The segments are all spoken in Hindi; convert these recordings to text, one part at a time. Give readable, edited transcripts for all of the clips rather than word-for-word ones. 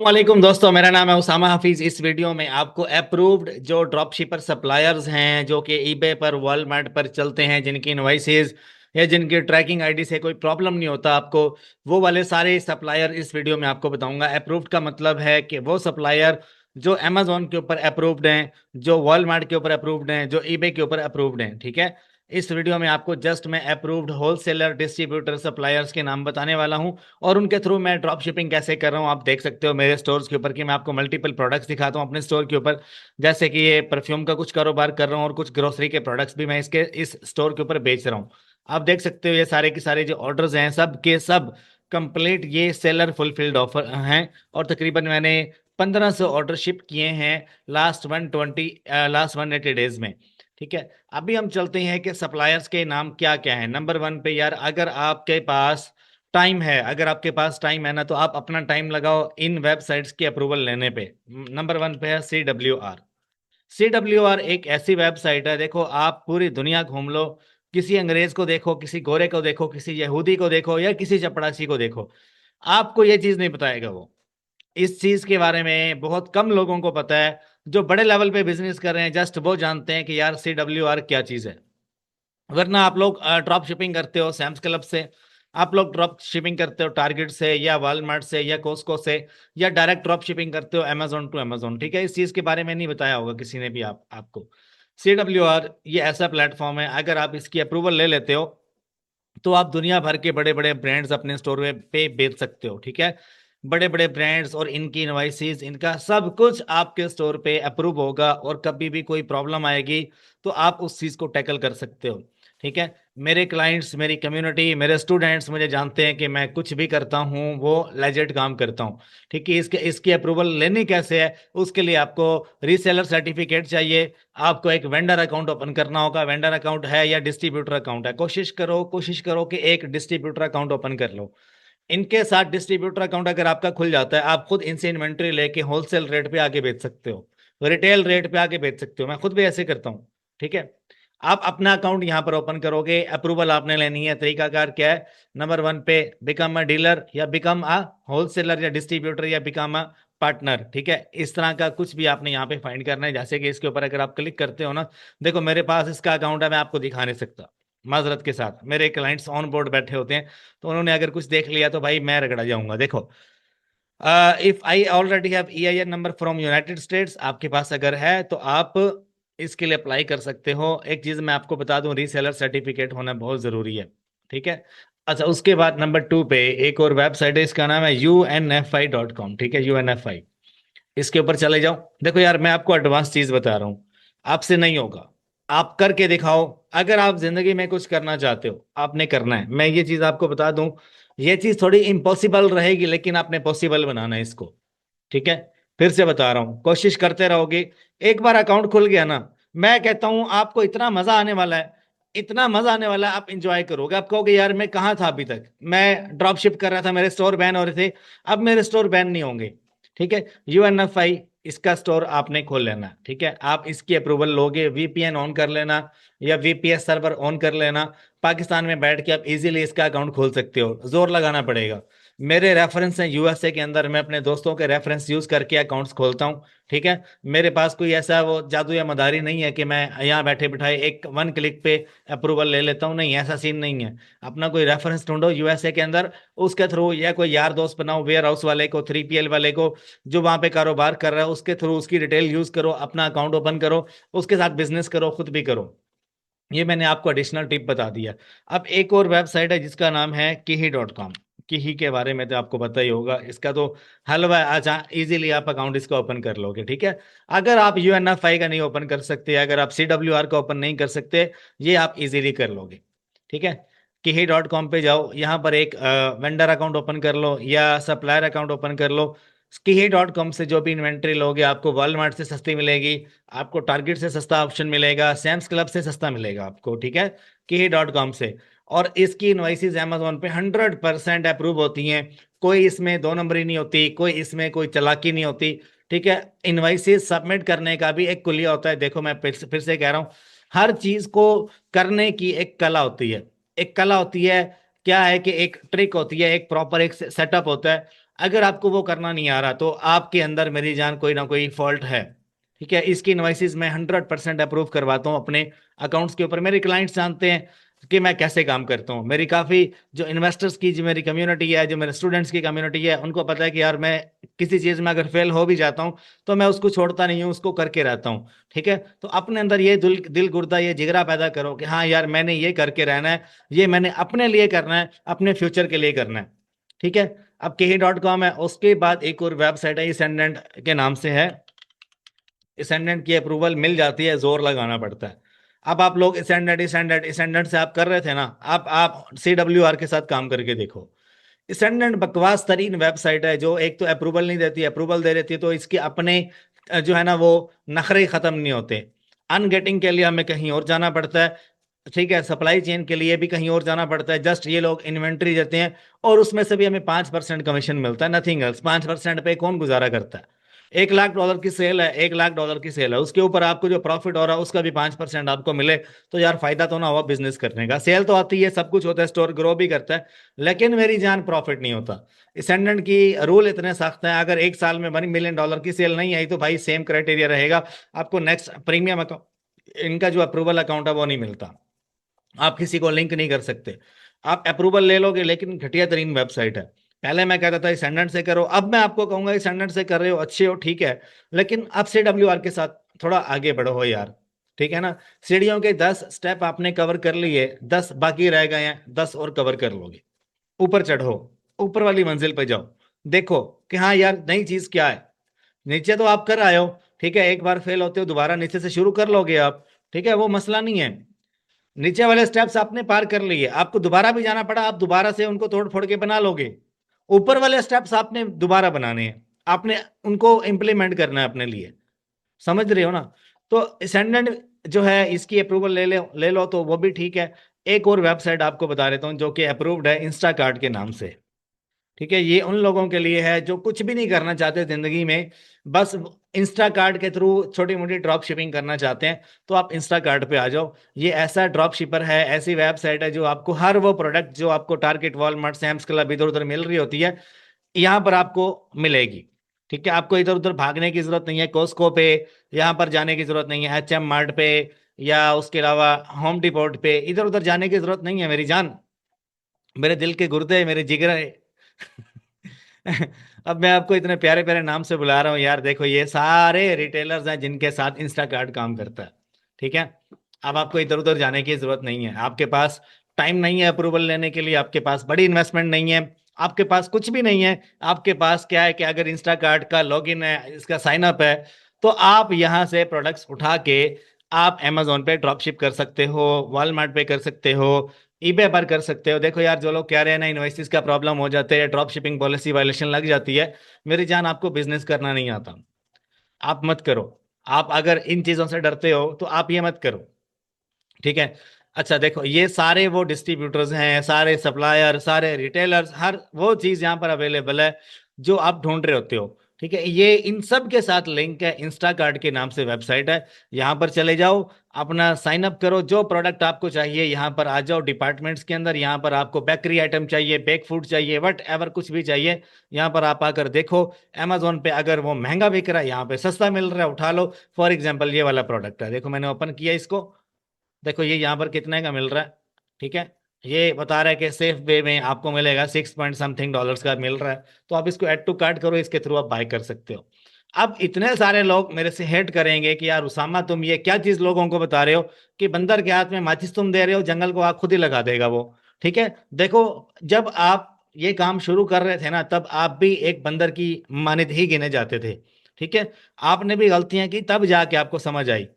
वालेकुम दोस्तों, मेरा नाम है उसामा हाफिज। इस वीडियो में आपको अप्रूव्ड जो ड्रॉप शिपर सप्लायर्स हैं जो कि ईबे पर वॉलमार्ट पर चलते हैं, जिनकी इनवॉइसेज या जिनकी ट्रैकिंग आईडी से कोई प्रॉब्लम नहीं होता आपको, वो वाले सारे सप्लायर इस वीडियो में आपको बताऊंगा। अप्रूव्ड का मतलब है कि वो सप्लायर जो अमेजोन के ऊपर अप्रूव्ड हैं, जो वॉलमार्ट के ऊपर अप्रूव्ड हैं, जो ईबे के ऊपर अप्रूव्ड हैं। ठीक है, इस वीडियो में आपको जस्ट मैं अप्रूव्ड होलसेलर डिस्ट्रीब्यूटर सप्लायर्स के नाम बताने वाला हूं और उनके थ्रू मैं ड्रॉप शिपिंग कैसे कर रहा हूँ। आप देख सकते हो मेरे स्टोर्स के ऊपर कि मैं आपको मल्टीपल प्रोडक्ट्स दिखाता हूँ अपने स्टोर के ऊपर। जैसे कि ये परफ्यूम का कुछ कारोबार कर रहा हूँ और कुछ ग्रोसरी के प्रोडक्ट्स भी मैं इसके इस स्टोर के ऊपर बेच रहा हूँ। आप देख सकते हो ये सारे के सारे जो ऑर्डर्स हैं सब के सब कंप्लीट ये सेलर फुलफिल्ड ऑफर हैं। और तकरीबन मैंने 1500 ऑर्डर शिप किए हैं लास्ट 180 डेज में। ठीक है, अभी हम चलते हैं कि सप्लायर्स के नाम क्या क्या है। नंबर वन पे यार, अगर आपके पास टाइम है ना, तो आप अपना टाइम लगाओ इन वेबसाइट्स की अप्रूवल लेने पे। नंबर वन पे है CWR। CWR एक ऐसी वेबसाइट है, देखो आप पूरी दुनिया घूम लो, किसी अंग्रेज को देखो, किसी गोरे को देखो, किसी यहूदी को देखो या किसी चपड़ासी को देखो, आपको ये चीज नहीं बताएगा वो। इस चीज के बारे में बहुत कम लोगों को पता है। जो बड़े लेवल पे बिजनेस कर रहे हैं जस्ट वो जानते हैं कि यार CWR क्या चीज है। वरना आप लोग ड्रॉप शिपिंग करते हो सैम्स क्लब से, आप लोग ड्रॉप शिपिंग करते हो टारगेट से या वॉलमार्ट से या कोस्को से, या डायरेक्ट ड्रॉप शिपिंग करते हो अमेजोन टू अमेजोन। ठीक है, इस चीज के बारे में नहीं बताया होगा किसी ने भी आपको। CWR ये ऐसा प्लेटफॉर्म है, अगर आप इसकी अप्रूवल ले लेते हो तो आप दुनिया भर के बड़े बड़े ब्रांड्स अपने स्टोर पे बेच सकते हो। ठीक है, बड़े बड़े ब्रांड्स और इनकी इनवाइसेस, इनका सब कुछ आपके स्टोर पे अप्रूव होगा और कभी भी कोई प्रॉब्लम आएगी तो आप उस चीज को टैकल कर सकते हो। ठीक है, मेरे क्लाइंट्स, मेरी कम्युनिटी, मेरे स्टूडेंट्स मुझे जानते हैं कि मैं कुछ भी करता हूँ वो लेजिट काम करता हूँ। ठीक है, इसके इसकी अप्रूवल लेनी कैसे है, उसके लिए आपको रीसेलर सर्टिफिकेट चाहिए, आपको एक वेंडर अकाउंट ओपन करना होगा। वेंडर अकाउंट है या डिस्ट्रीब्यूटर अकाउंट है, कोशिश करो कि एक डिस्ट्रीब्यूटर अकाउंट ओपन कर लो। इनके साथ डिस्ट्रीब्यूटर अकाउंट अगर आपका खुल जाता है, आप खुद इनसे इन्वेंट्री लेके होलसेल रेट पे आगे बेच सकते हो, रिटेल रेट पे आगे बेच सकते हो। मैं खुद भी ऐसे करता हूँ। ठीक है, आप अपना अकाउंट यहाँ पर ओपन करोगे, अप्रूवल आपने लेनी है। तरीकाकार क्या है, नंबर वन पे बिकम अ डीलर या बिकम अ होलसेलर या डिस्ट्रीब्यूटर या बिकम अ पार्टनर। ठीक है, इस तरह का कुछ भी आपने यहाँ पे फाइंड करना है। जैसे कि इसके ऊपर अगर आप क्लिक करते हो ना, देखो मेरे पास इसका अकाउंट है, मैं आपको दिखा नहीं सकता माजरत के साथ, मेरे क्लाइंट्स ऑन बोर्ड बैठे होते हैं, तो उन्होंने अगर कुछ देख लिया तो भाई मैं रगड़ा जाऊंगा। देखो, if I already have EIN number from United states, आपके पास अगर है तो आप इसके लिए अप्लाई कर सकते हो। एक चीज मैं आपको बता दूं, रीसेलर सर्टिफिकेट होना बहुत जरूरी है। ठीक है, अच्छा उसके बाद नंबर टू पे एक और वेबसाइट है, इसका नाम है UNFI.com। ठीक है, UNFI, इसके ऊपर चले जाओ। देखो यार, मैं आपको एडवांस चीज बता रहा हूँ, आपसे नहीं होगा, आप करके दिखाओ। अगर आप जिंदगी में कुछ करना चाहते हो, आपने करना है। मैं ये चीज आपको बता दूं, ये चीज थोड़ी इम्पॉसिबल रहेगी लेकिन आपने पॉसिबल बनाना है इसको। ठीक है, फिर से बता रहा हूं, कोशिश करते रहोगे, एक बार अकाउंट खुल गया ना, मैं कहता हूं आपको इतना मजा आने वाला है, इतना मजा आने वाला है, आप इंजॉय करोगे। आप कहोगे यार मैं कहाँ था अभी तक, मैं ड्रॉप शिप कर रहा था, मेरे स्टोर बैन हो रहे थे, अब मेरे स्टोर बैन नहीं होंगे। ठीक है, UNFI, इसका स्टोर आपने खोल लेना। ठीक है, आप इसकी अप्रूवल लोगे, VPN ऑन कर लेना या VPS सर्वर ऑन कर लेना, पाकिस्तान में बैठ के आप इजीली इसका अकाउंट खोल सकते हो, जोर लगाना पड़ेगा। मेरे रेफरेंस हैं USA के अंदर, मैं अपने दोस्तों के रेफरेंस यूज करके अकाउंट्स खोलता हूँ। ठीक है, मेरे पास कोई ऐसा वो जादू या मदारी नहीं है कि मैं यहाँ बैठे बिठाए एक वन क्लिक पे अप्रूवल ले लेता हूँ, नहीं, ऐसा सीन नहीं है। अपना कोई रेफरेंस ढूंढो USA के अंदर, उसके थ्रू, या कोई यार दोस्त बनाओ वेयर हाउस वाले को, 3PL वाले को जो वहां पे कारोबार कर रहा है, उसके थ्रू उसकी डिटेल यूज करो, अपना अकाउंट ओपन करो, उसके साथ बिजनेस करो, खुद भी करो। ये मैंने आपको एडिशनल टिप बता दिया। अब एक और वेबसाइट है जिसका नाम है kihi.com। किही के बारे में तो आपको पता ही होगा, इसका तो हलवा है, अच्छा इजीली आप अकाउंट इसका ओपन कर लोगे। ठीक है, अगर आप UNFI का नहीं ओपन कर सकते, अगर आप CWR का ओपन नहीं कर सकते, ये आप इजीली कर लोगे। ठीक है, kihi.com पे जाओ, यहाँ पर एक वेंडर अकाउंट ओपन कर लो या सप्लायर अकाउंट ओपन कर लो। kihi.com से जो भी इन्वेंट्री लोगे, आपको वॉलमार्ट से सस्ती मिलेगी, आपको टारगेट से सस्ता ऑप्शन मिलेगा, सैम्स क्लब से सस्ता मिलेगा आपको। ठीक है, kihi.com से। और इसकी इनवाइसेस अमेजोन पे 100% अप्रूव होती हैं, कोई इसमें दो नंबरी नहीं होती, कोई इसमें कोई चालाकी नहीं होती। ठीक है, इनवाइसेस सबमिट करने का भी एक कुलिया होता है। देखो मैं फिर से कह रहा हूँ, हर चीज को करने की एक कला होती है, एक कला होती है क्या है कि एक ट्रिक होती है, एक प्रॉपर एक सेटअप होता है। अगर आपको वो करना नहीं आ रहा तो आपके अंदर मेरी जान कोई ना कोई फॉल्ट है। ठीक है, इसकी इनवाइसिस मैं 100% अप्रूव करवाता हूँ अपने अकाउंट्स के ऊपर। मेरे क्लाइंट्स जानते हैं कि मैं कैसे काम करता हूँ। मेरी काफ़ी जो इन्वेस्टर्स की जो मेरी कम्युनिटी है, जो मेरे स्टूडेंट्स की कम्युनिटी है, उनको पता है कि यार मैं किसी चीज़ में अगर फेल हो भी जाता हूँ तो मैं उसको छोड़ता नहीं हूँ, उसको करके रहता हूँ। ठीक है, तो अपने अंदर ये दिल गुर्दा, ये जिगरा पैदा करो कि हाँ यार मैंने ये करके रहना है, ये मैंने अपने लिए करना है, अपने फ्यूचर के लिए करना है। ठीक है, अब kehi.com है, उसके बाद एक और वेबसाइट है असेंडेंट के नाम से है। असेंडेंट की अप्रूवल मिल जाती है, जोर लगाना पड़ता है। अब आप लोग असेंडेंट असेंडेंट असेंडेंट से आप कर रहे थे ना, आप CWR के साथ काम करके देखो। असेंडेंट बकवास तरीन वेबसाइट है, जो एक तो अप्रूवल नहीं देती, अप्रूवल दे देती है तो इसके अपने जो है ना वो नखरे खत्म नहीं होते। अनगेटिंग के लिए हमें कहीं और जाना पड़ता है। ठीक है, सप्लाई चेन के लिए भी कहीं और जाना पड़ता है। जस्ट ये लोग इन्वेंट्री देते हैं और उसमें से भी हमें 5% कमीशन मिलता है, नथिंग एल्स। 5% पे कौन गुजारा करता है? $1 लाख की सेल है, $1 लाख की सेल है, उसके ऊपर आपको जो प्रॉफिट हो रहा है उसका भी 5% आपको मिले, तो यार फायदा तो ना हुआ बिजनेस करने का। सेल तो आती है, सब कुछ होता है, स्टोर ग्रो भी करता है, लेकिन मेरी जान प्रॉफिट नहीं होता। असेंडेंट की रूल इतने सख्त हैं, अगर एक साल में $1 मिलियन की सेल नहीं आई तो भाई सेम क्राइटेरिया रहेगा, आपको नेक्स्ट प्रीमियम अकाउंट, इनका जो अप्रूवल अकाउंट है वो नहीं मिलता। आप किसी को लिंक नहीं कर सकते। आप अप्रूवल ले लोगे, लेकिन घटिया तरीन वेबसाइट है। पहले मैं कहता था स्टैंडर्ड से करो, अब मैं आपको कहूंगा स्टैंडर्ड से कर रहे हो अच्छे हो ठीक है, लेकिन अब CWR के साथ थोड़ा आगे बढ़ो हो यार। ठीक है ना, सीढ़ियों के 10 स्टेप आपने कवर कर लिए, 10 बाकी रह गए हैं, 10 और कवर कर लोगे। ऊपर चढ़ो, ऊपर वाली मंजिल पे जाओ, देखो कि हाँ यार नई चीज क्या है। नीचे तो आप कर आए हो, ठीक है, एक बार फेल होते हो दोबारा नीचे से शुरू कर लोगे आप। ठीक है, वो मसला नहीं है। नीचे वाले स्टेप्स आपने पार कर लिए, आपको दोबारा भी जाना पड़ा, आप दोबारा से उनको तोड़ फोड़ के बना लोगे। ऊपर वाले स्टेप्स आपने दोबारा बनाने हैं, आपने उनको इंप्लीमेंट करना है अपने लिए। समझ रहे हो ना? तो असेंडेंट जो है इसकी अप्रूवल ले लो तो वो भी ठीक है। एक और वेबसाइट आपको बता देता हूँ जो कि अप्रूव्ड है, इंस्टाकार्ट के नाम से। ठीक है, ये उन लोगों के लिए है जो कुछ भी नहीं करना चाहते जिंदगी में, बस इंस्टा कार्ड के थ्रू छोटी मोटी ड्रॉप शिपिंग करना चाहते हैं, तो आप इंस्टा कार्ड पे आ जाओ। ये ऐसा ड्रॉप शिपर है, ऐसी वेबसाइट है जो आपको हर वो प्रोडक्ट जो आपको टारगेट, वॉलमार्ट, सैम्स क्लब इधर उधर मिल रही होती है, यहाँ पर आपको मिलेगी। ठीक है, आपको इधर उधर भागने की जरूरत नहीं है, कॉस्को पे यहाँ पर जाने की जरूरत नहीं है, HM मार्ट पे या उसके अलावा होम डिपोट पे इधर उधर जाने की जरूरत नहीं है मेरी जान। मेरे दिल के गुर्दे, मेरे जिगर अब मैं आपको इतने प्यारे प्यारे नाम से बुला रहा हूँ यार, देखो ये सारे रिटेलर्स हैं जिनके साथ इंस्टाकार्ट काम करता है। ठीक है, अब आपको इधर उधर जाने की जरूरत नहीं है, आपके पास टाइम नहीं है अप्रूवल लेने के लिए, आपके पास बड़ी इन्वेस्टमेंट नहीं है, आपके पास कुछ भी नहीं है। आपके पास क्या है कि अगर इंस्टाकार्ट का लॉगिन है, इसका साइन अप है, तो आप यहाँ से प्रोडक्ट्स उठा के आप Amazon पे ड्रॉप शिप कर सकते हो, वॉलमार्ट पे कर सकते हो, ईबे पर कर सकते हो। देखो यार, जो लोग कह रहे हैं ना इनवॉइसेस का प्रॉब्लम हो जाते हैं, ड्रॉप शिपिंग पॉलिसी वायलेशन लग जाती है, मेरी जान आपको बिजनेस करना नहीं आता, आप मत करो। आप अगर इन चीजों से डरते हो तो आप ये मत करो। ठीक है, अच्छा देखो ये सारे वो डिस्ट्रीब्यूटर्स हैं, सारे सप्लायर, सारे रिटेलर्स, हर वो चीज यहाँ पर अवेलेबल है जो आप ढूंढ रहे होते हो। ठीक है, ये इन सब के साथ लिंक है, इंस्टाकार्ट के नाम से वेबसाइट है, यहाँ पर चले जाओ, अपना साइन अप करो, जो प्रोडक्ट आपको चाहिए यहाँ पर आ जाओ। डिपार्टमेंट्स के अंदर यहाँ पर आपको बेकरी आइटम चाहिए, बेक फूड चाहिए, वट एवर कुछ भी चाहिए, यहाँ पर आप आकर देखो। Amazon पे अगर वो महंगा बिक रहा है, यहाँ पे सस्ता मिल रहा है, उठा लो। फॉर एग्जाम्पल ये वाला प्रोडक्ट है, देखो मैंने ओपन किया इसको, देखो ये यहाँ पर कितने का मिल रहा है। ठीक है, ये बता रहा है कि सेफ वे में आपको मिलेगा 6 पॉइंट समथिंग डॉलर्स का मिल रहा है, तो आप इसको ऐड टू कार्ट करो, इसके थ्रू आप बाय कर सकते हो। अब इतने सारे लोग मेरे से हेट करेंगे कि यार उसामा तुम ये क्या चीज लोगों को बता रहे हो कि बंदर के हाथ में माचिस तुम दे रहे हो, जंगल को आग खुद ही लगा देगा वो। ठीक है, देखो जब आप ये काम शुरू कर रहे थे ना, तब आप भी एक बंदर की मानद ही गिने जाते थे। ठीक है, आपने भी गलतियां की, तब जाके आपको समझ आई।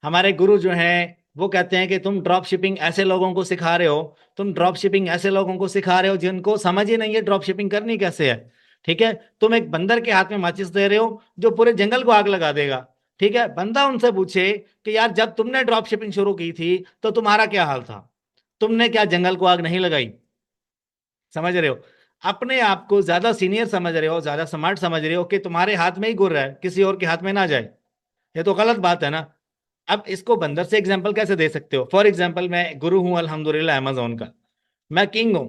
हमारे गुरु जो हैं वो कहते हैं कि तुम ड्रॉप शिपिंग ऐसे लोगों को सिखा रहे हो, तुम ड्रॉप शिपिंग ऐसे लोगों को सिखा रहे हो जिनको समझ ही नहीं है ड्रॉप शिपिंग करनी कैसे है। ठीक है, तुम एक बंदर के हाथ में माचिस दे रहे हो जो पूरे जंगल को आग लगा देगा। ठीक है, बंदा उनसे पूछे कि यार जब तुमने ड्रॉप शिपिंग शुरू की थी तो तुम्हारा क्या हाल था, तुमने क्या जंगल को आग नहीं लगाई? समझ रहे हो? अपने आप को ज्यादा सीनियर समझ रहे हो, ज्यादा स्मार्ट समझ रहे हो कि तुम्हारे हाथ में ही गुर रहा है, किसी और के हाथ में ना जाए। ये तो गलत बात है ना। अब इसको बंदर से एग्जाम्पल कैसे दे सकते हो? फॉर एग्जाम्पल मैं गुरु हूं अल्हम्दुलिल्लाह अमेजोन का, मैं किंग हूं,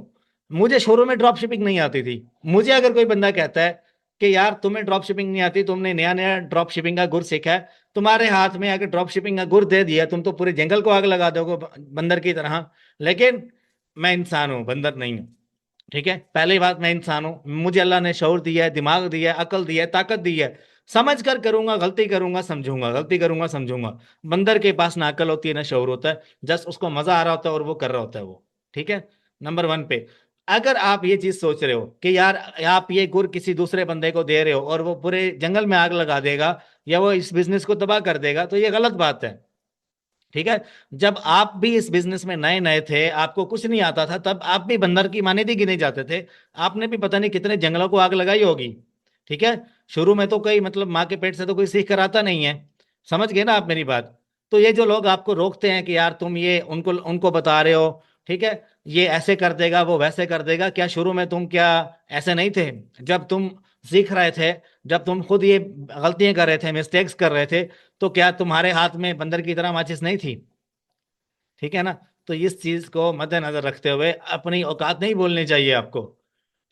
मुझे शुरू में ड्रॉप शिपिंग नहीं आती थी। मुझे अगर कोई बंदा कहता है कि यार तुम्हें ड्रॉप शिपिंग नहीं आती, तुमने नया नया ड्रॉप शिपिंग का गुर सीखा है, तुम्हारे हाथ में अगर ड्रॉप शिपिंग का गुर दे दिया, तुम तो पूरे जंगल को आग लगा दोगे बंदर की तरह। लेकिन मैं इंसान हूं, बंदर नहीं हूं। ठीक है, पहली बात, मैं इंसान हूं, मुझे अल्लाह ने शऊर दिया है, दिमाग दिया है, अकल दिया है, ताकत दी है। समझ कर करूंगा, गलती करूंगा समझूंगा, गलती करूंगा समझूंगा। बंदर के पास ना अकल होती है ना शऊर होता है, जस्ट उसको मजा आ रहा होता है और वो कर रहा होता है वो। ठीक है, नंबर वन पे अगर आप ये चीज सोच रहे हो कि यार आप ये गुर किसी दूसरे बंदे को दे रहे हो और वो पूरे जंगल में आग लगा देगा या वो इस बिजनेस को तबाह कर देगा, तो ये गलत बात है। ठीक है, जब आप भी इस बिजनेस में नए नए थे, आपको कुछ नहीं आता था, तब आप भी बंदर की मानेदी गिने जाते थे। आपने भी पता नहीं कितने जंगलों को आग लगाई होगी। ठीक है, शुरू में तो कोई मतलब माँ के पेट से तो कोई सीख कर आता नहीं है। समझ गए ना आप मेरी बात? तो ये जो लोग आपको रोकते हैं कि यार तुम ये उनको उनको बता रहे हो, ठीक है, ये ऐसे कर देगा वो वैसे कर देगा, क्या शुरू में तुम क्या ऐसे नहीं थे? जब तुम सीख रहे थे, जब तुम खुद ये गलतियां कर रहे थे, मिस्टेक्स कर रहे थे, तो क्या तुम्हारे हाथ में बंदर की तरह माचिस नहीं थी? ठीक है ना? तो इस चीज को मद्देनजर रखते हुए अपनी औकात नहीं बोलनी चाहिए आपको।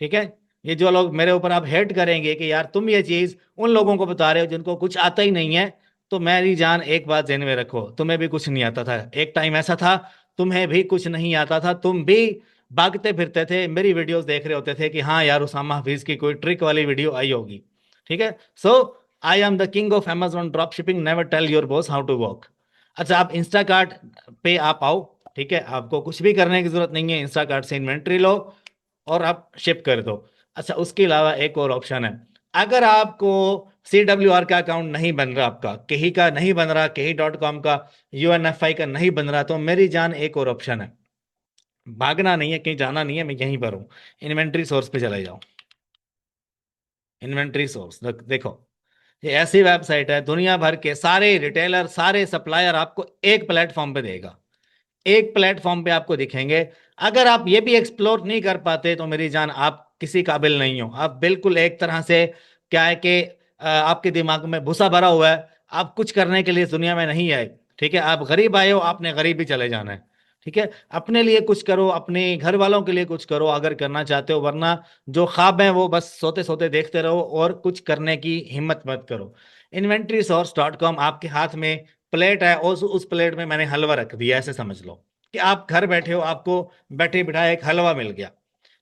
ठीक है, ये जो लोग मेरे ऊपर आप हेट करेंगे कि यार तुम ये चीज उन लोगों को बता रहे हो जिनको कुछ आता ही नहीं है, तो मेरी जान एक बात ध्यान में रखो, तुम्हें भी कुछ नहीं आता था, एक टाइम ऐसा था तुम्हें भी कुछ नहीं आता था, तुम भी भागते फिरते थे, मेरी वीडियोस देख रहे होते थे कि हाँ यार उसामा हफीज की कोई ट्रिक वाली वीडियो आई होगी। ठीक है, so I am the king of Amazon drop shipping, never tell your boss how to work. अच्छा, आप इंस्टाकार्ट पे आप आओ। ठीक है, आपको कुछ भी करने की जरूरत नहीं है, इंस्टाकार्ट से इन्वेंट्री लो और आप शिप कर दो। अच्छा, उसके अलावा एक और ऑप्शन है, अगर आपको CWR का अकाउंट नहीं बन रहा, आपका कहीं का नहीं बन रहा, कहीं.com का, UNFI का नहीं बन रहा, तो मेरी जान एक और ऑप्शन है। भागना नहीं है, कहीं जाना नहीं है, मैं यहीं पर हूँ। इन्वेंट्री सोर्स पे चले जाओ। इन्वेंट्री सोर्स देखो, ये ऐसी वेबसाइट है, दुनिया भर के सारे रिटेलर सारे सप्लायर आपको एक प्लेटफॉर्म पे देगा, एक प्लेटफॉर्म पे आपको दिखेंगे। अगर आप ये भी एक्सप्लोर नहीं कर पाते तो मेरी जान आप किसी काबिल नहीं हो, आप बिल्कुल एक तरह से, क्या है कि आपके दिमाग में भूसा भरा हुआ है, आप कुछ करने के लिए इस दुनिया में नहीं आए। ठीक है, आप गरीब आए हो, आपने गरीब ही चले जाना है। ठीक है, अपने लिए कुछ करो, अपने घर वालों के लिए कुछ करो अगर करना चाहते हो, वरना जो ख्वाब है वो बस सोते सोते देखते रहो और कुछ करने की हिम्मत मत करो। inventorysource.com आपके हाथ में प्लेट है, और उस प्लेट में मैंने हलवा रख दिया, ऐसे समझ लो कि आप घर बैठे हो, आपको बैठे बिठाए एक हलवा मिल गया।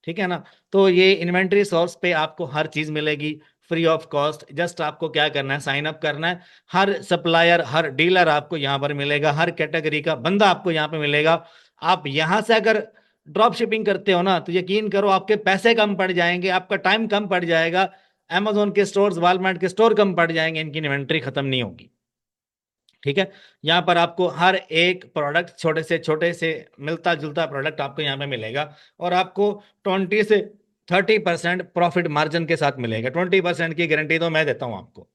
ठीक है ना? तो ये इन्वेंट्री सोर्स पे आपको हर चीज मिलेगी फ्री ऑफ कॉस्ट, जस्ट आपको क्या करना है, साइन अप करना है। हर सप्लायर हर डीलर आपको यहाँ पर मिलेगा, हर कैटेगरी का बंदा आपको यहाँ पे मिलेगा। आप यहाँ से अगर ड्रॉप शिपिंग करते हो ना, तो यकीन करो आपके पैसे कम पड़ जाएंगे, आपका टाइम कम पड़ जाएगा, Amazon के स्टोर्स वालमार्ट के स्टोर कम पड़ जाएंगे, इनकी इन्वेंट्री खत्म नहीं होगी। ठीक है, यहाँ पर आपको हर एक प्रोडक्ट, छोटे से मिलता जुलता प्रोडक्ट आपको यहाँ पे मिलेगा, और आपको 20 से 30% प्रॉफिट मार्जिन के साथ मिलेगा। 20% की गारंटी तो मैं देता हूँ आपको।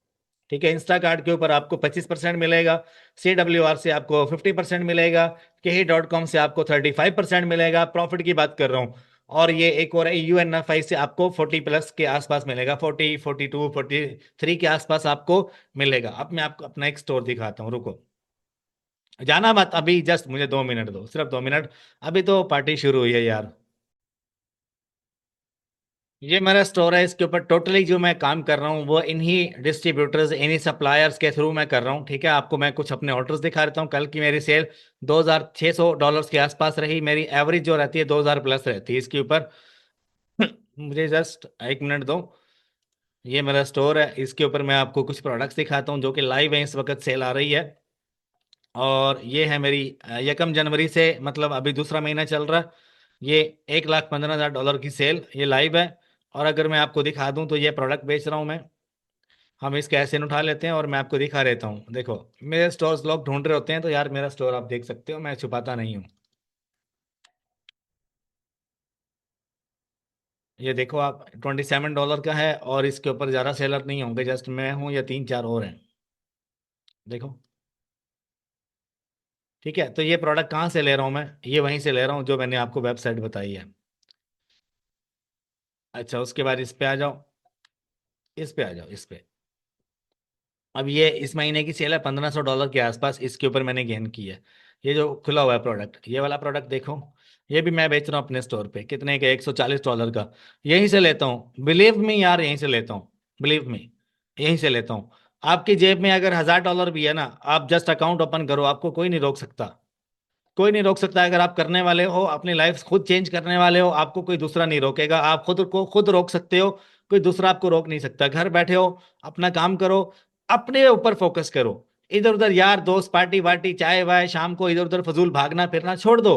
ठीक है, इंस्टाकार्ट के ऊपर आपको 25% मिलेगा, CWR से आपको 50% मिलेगा, कही.com से आपको 35% मिलेगा, प्रॉफिट की बात कर रहा हूँ। और ये एक और है, UNFI से आपको 40+ के आसपास मिलेगा, 40, 42, 43 के आसपास आपको मिलेगा। अब मैं आपको अपना एक स्टोर दिखाता हूँ, रुको, जाना मत अभी, जस्ट मुझे 2 मिनट दो, सिर्फ 2 मिनट, अभी तो पार्टी शुरू हुई है यार। ये मेरा स्टोर है, इसके ऊपर टोटली जो मैं काम कर रहा हूँ वो इन्हीं डिस्ट्रीब्यूटर्स, इन्हीं सप्लायर्स के थ्रू मैं कर रहा हूँ। ठीक है, आपको मैं कुछ अपने ऑर्डर्स दिखा देता हूँ। कल की मेरी सेल $2,600 के आसपास रही, मेरी एवरेज जो रहती है 2,000 प्लस रहती है इसके ऊपर। मुझे जस्ट 1 मिनट दो। ये मेरा स्टोर है, इसके ऊपर मैं आपको कुछ प्रोडक्ट्स दिखाता हूँ जो कि लाइव है, इस वक्त सेल आ रही है। और ये है मेरी 1 जनवरी से, मतलब अभी दूसरा महीना चल रहा है, ये $1,15,000 की सेल, ये लाइव है। और अगर मैं आपको दिखा दूं तो ये प्रोडक्ट बेच रहा हूं मैं। हम इसके ऐसे उठा लेते हैं और मैं आपको दिखा देता हूँ। देखो, मेरे स्टोर्स लोग ढूंढ रहे होते हैं, तो यार मेरा स्टोर आप देख सकते हो, मैं छुपाता नहीं हूँ। ये देखो आप, $27 का है, और इसके ऊपर ज़्यादा सेलर नहीं होंगे, जस्ट मैं हूँ या 3 4 और हैं। देखो, ठीक है, तो ये प्रोडक्ट कहाँ से ले रहा हूँ मैं? ये वहीं से ले रहा हूँ जो मैंने आपको वेबसाइट बताई है। अच्छा, उसके बाद इस पे आ जाओ, इस पे आ जाओ, इस पे। अब ये इस महीने की सेल है $1,500 के आसपास, इसके ऊपर मैंने गेन की है। ये जो खुला हुआ है प्रोडक्ट, ये वाला प्रोडक्ट देखो, ये भी मैं बेच रहा हूँ अपने स्टोर पे, कितने का, $140 का। यहीं से लेता हूँ, बिलीव मी यार, यहीं से लेता हूँ, बिलीव मी, यहीं से लेता हूँ। आपकी जेब में अगर $1000 भी है ना, आप जस्ट अकाउंट ओपन करो, आपको कोई नहीं रोक सकता। कोई नहीं रोक सकता। अगर आप करने वाले हो, अपनी लाइफ खुद चेंज करने वाले हो, आपको कोई दूसरा नहीं रोकेगा। आप खुद को खुद रोक सकते हो, कोई दूसरा आपको रोक नहीं सकता। घर बैठे हो, अपना काम करो, अपने ऊपर फोकस करो। इधर उधर यार दोस्त, पार्टी वार्टी, चाय वाय, शाम को इधर उधर फजूल भागना फिरना छोड़ दो।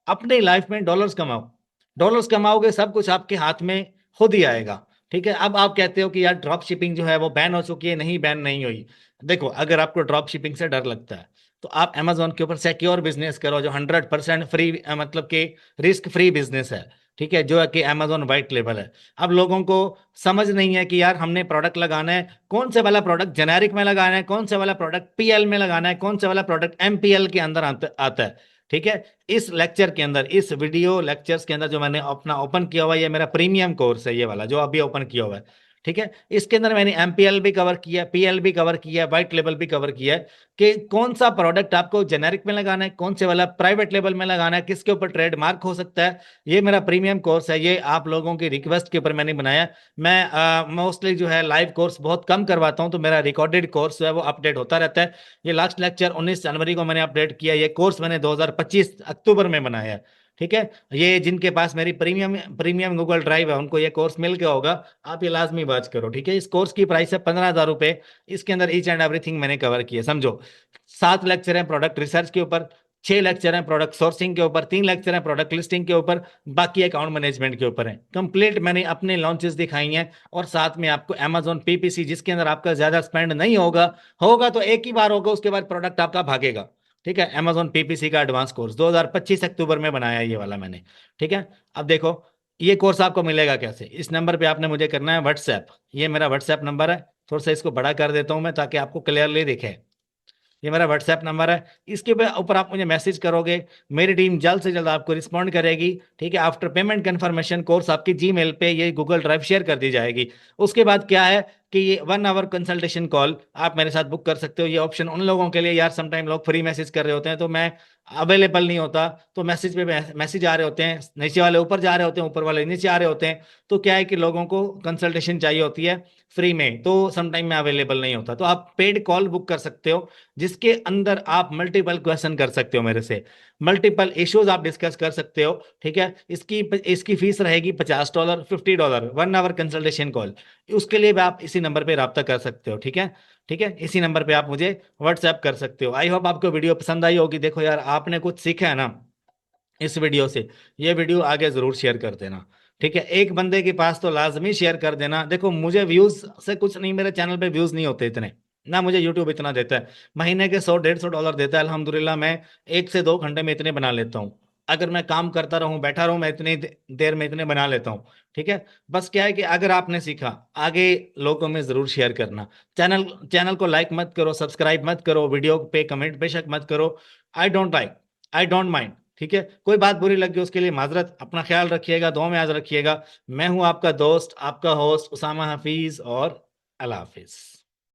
अपनी लाइफ में डॉलर्स कमाओ। डॉलर्स कमाओगे, सब कुछ आपके हाथ में खुद ही आएगा। ठीक है। अब आप कहते हो कि यार ड्रॉप शिपिंग जो है वो बैन हो चुकी है, नहीं बैन नहीं हुई। देखो, अगर आपको ड्रॉप शिपिंग से डर लगता है तो आप Amazon के ऊपर सिक्योर बिजनेस करो, जो 100% फ्री, मतलब कि रिस्क फ्री बिजनेस है। ठीक है, जो है कि Amazon वाइट लेवल है। अब लोगों को समझ नहीं है कि यार हमने प्रोडक्ट लगाना है, कौन से वाला प्रोडक्ट जेनेरिक में लगाना है, कौन से वाला प्रोडक्ट पीएल में लगाना है, कौन से वाला प्रोडक्ट एमपीएल के अंदर आता है। ठीक है। इस लेक्चर के अंदर, इस वीडियो लेक्चर्स के अंदर जो मैंने अपना ओपन किया हुआ है, ये मेरा प्रीमियम कोर्स है, ये वाला जो अभी ओपन किया हुआ है। ठीक है। इसके अंदर मैंने एमपीएल भी कवर किया, पीएल भी कवर किया, व्हाइट लेवल भी कवर किया है, कि कौन सा प्रोडक्ट आपको जेनेरिक में लगाना है, कौन से वाला प्राइवेट लेवल में लगाना है, किसके ऊपर ट्रेडमार्क हो सकता है। ये मेरा प्रीमियम कोर्स है, ये आप लोगों की रिक्वेस्ट के ऊपर मैंने बनाया। मैं मोस्टली जो है लाइव कोर्स बहुत कम करवाता हूं, तो मेरा रिकॉर्डेड कोर्स जो है वो अपडेट होता रहता है। ये लास्ट लेक्चर 19 जनवरी को मैंने अपडेट किया। ये कोर्स मैंने 2025 अक्टूबर में बनाया है। ठीक है। ये जिनके पास मेरी प्रीमियम प्रीमियम गूगल ड्राइव है, उनको ये कोर्स मिल गया होगा। आप ये लाजमी बात करो। ठीक है। इस कोर्स की प्राइस है ₹15,000। इसके अंदर ईच एंड एवरीथिंग मैंने कवर किया, समझो। 7 लेक्चर हैं प्रोडक्ट रिसर्च के ऊपर, 6 लेक्चर हैं प्रोडक्ट सोर्सिंग के ऊपर, 3 लेक्चर हैं प्रोडक्ट लिस्टिंग के ऊपर, बाकी अकाउंट मैनेजमेंट के ऊपर है। कंप्लीट मैंने अपने लॉन्चेस दिखाई हैं, और साथ में आपको Amazon पीपीसी, जिसके अंदर आपका ज्यादा स्पेंड नहीं होगा, होगा तो एक ही बार होगा, उसके बाद प्रोडक्ट आपका भागेगा। ठीक है। Amazon पीपीसी का एडवांस कोर्स 2025 अक्टूबर में बनाया है, ये वाला मैंने। ठीक है। अब देखो, ये कोर्स आपको मिलेगा कैसे। इस नंबर पे आपने मुझे करना है व्हाट्सएप। ये मेरा व्हाट्सएप नंबर है। थोड़ा सा इसको बड़ा कर देता हूं मैं, ताकि आपको क्लियरली दिखे। ये मेरा व्हाट्सएप नंबर है। इसके ऊपर आप मुझे मैसेज करोगे, मेरी टीम जल्द से जल्द आपको रिस्पॉन्ड करेगी। ठीक है। आफ्टर पेमेंट कंफर्मेशन, कोर्स आपकी जीमेल पे ये गूगल ड्राइव शेयर कर दी जाएगी। उसके बाद क्या है कि ये 1 आवर कंसल्टेशन कॉल आप मेरे साथ बुक कर सकते हो। ये ऑप्शन उन लोगों के लिए, यार समटाइम लोग फ्री मैसेज कर रहे होते हैं तो मैं अवेलेबल नहीं होता, तो मैसेज पे मैसेज आ रहे होते हैं, नीचे वाले ऊपर जा रहे होते हैं, ऊपर वाले नीचे आ रहे होते हैं। तो क्या है कि लोगों को कंसल्टेशन चाहिए होती है फ्री में, तो समटाइम मैं अवेलेबल नहीं होता। तो आप पेड कॉल बुक कर सकते हो, जिसके अंदर आप मल्टीपल क्वेश्चन कर सकते हो मेरे से, मल्टीपल इश्यूज आप डिस्कस कर सकते हो। ठीक है। इसकी इसकी फीस रहेगी $50, $50, 1 आवर कंसल्टेशन कॉल। उसके लिए भी आप इसी नंबर पे रब्ता कर सकते हो। ठीक है। ठीक है। इसी नंबर पे आप मुझे व्हाट्सएप कर सकते हो। आई होप आपको वीडियो पसंद आई होगी। देखो यार, आपने कुछ सीखा है ना इस वीडियो से, ये वीडियो आगे जरूर शेयर कर देना। ठीक है। एक बंदे के पास तो लाजमी शेयर कर देना। देखो, मुझे व्यूज से कुछ नहीं, मेरे चैनल पे व्यूज नहीं होते इतने, ना मुझे यूट्यूब इतना देता है। महीने के 100-150 डॉलर देता है, अल्हम्दुलिल्लाह। मैं 1 से 2 घंटे में इतने बना लेता हूँ। अगर मैं काम करता रहूं, बैठा रहूं, मैं इतनी देर में इतने बना लेता हूँ। ठीक है। बस क्या है कि अगर आपने सीखा, आगे लोगों में जरूर शेयर करना। चैनल चैनल को लाइक मत करो, सब्सक्राइब मत करो, वीडियो पे कमेंट बेशक मत करो। I don't like, I don't mind. ठीक है। कोई बात बुरी लगी उसके लिए माजरत। अपना ख्याल रखिएगा, दुआ में याद रखिएगा। मैं हूं आपका दोस्त, आपका होस्ट उसामा हफीज, और अल्लाह हाफिज।